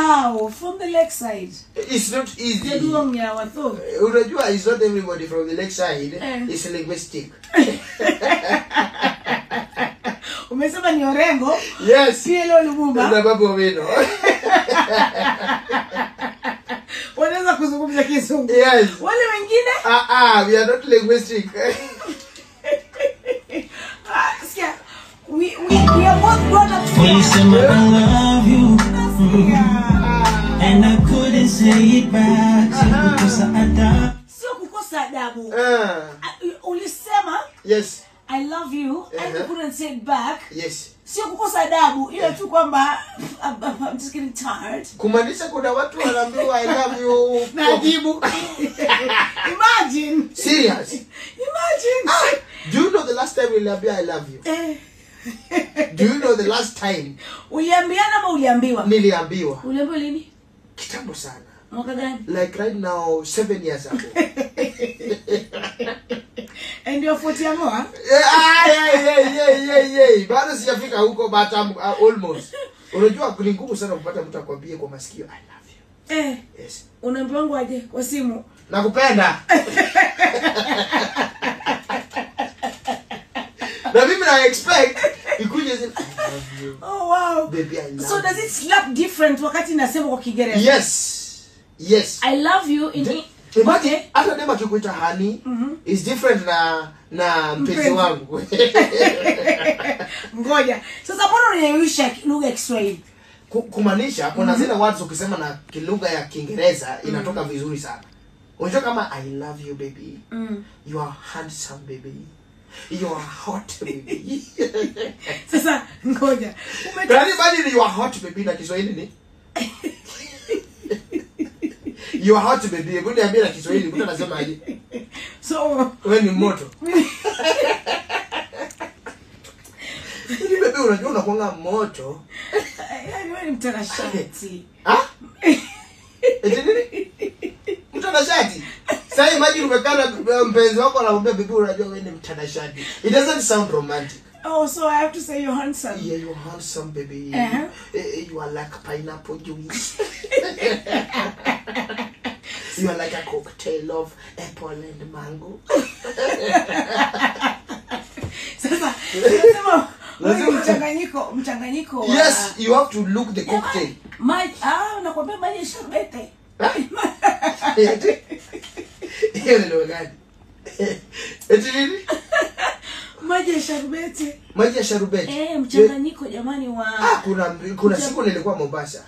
Wow, from the lakeside. It's not easy. Unajua, it's not everybody from the lakeside. It's linguistic. Umesema ni Orengo? Yes. Pielo Lumumba. Na babu wenu. Wanaweza kuzungumza Kizungu. Yes. Wale wengine? We are not linguistic. We are both grown up. I love you. And I couldn't say it back. Sio kukosa adabu. Ulisema? Yes. I love you and you couldn't say it back. Yes. Sio kukosa adabu, ila tu kwamba I'm just getting tired. Kumaanisha kuna watu wanaambiwa I love you. Najibu. Imagine. Serious. Imagine. Do you know the last time I love you? Do you know the last time? Uliambiana ama uliambiwa? Niliambiwa. Uliambiwa lini? Kitambo sana. Mwaka gani? Like right now 7 years ago. And you're 40 more? Yeah. Bado sijafika huko but I'm almost. Unajua ni ngumu sana kupata mtu akwambie kwa masikio I love you. Yes. Unaambiwa ngoje kwa simu? Nakupenda. Na mimi na expect ikuje I love you. Oh wow. Baby, I love so does it slap different wakati nasema kwa Kiingereza? Yes. I love you in Imagine hata dema kikuita honey is different na mpenzi wangu. Ngoja. Sasa mbona unayeyusha lugha ya Kiswahili? Kumaanisha kuna zile words ukisema na lugha ya Kiingereza inatoka vizuri sana. Unajua kama I love you baby. You are handsome baby. You are hot baby. Sasa ngoja. Kani bali you are hot baby na Kiswahili ni? You are hot baby. Hebu niambie na Kiswahili mtu anasema aje? So wewe ni moto. Ni baby unajua unakuanga moto. Yaani wewe ni mtanashati. Eti nini? Mtanashati. Sasa imagine umekana mpenzi wako anamwambia baby unajua wewe ni mtanashati. It doesn't sound romantic. Oh, so I have to say you're handsome. Yeah, you're handsome baby. You are like pineapple juice. You are like a cocktail of apple and mango. Sasa mchanganyiko. Yes, you have to look the cocktail. Nakwambia maji ya sharbete. Hiyo ndio gani? Eti nini? Maji ya sharbete. Maji ya sharbete. Mchanganyiko jamani wa kuna siku nilikuwa Mombasa.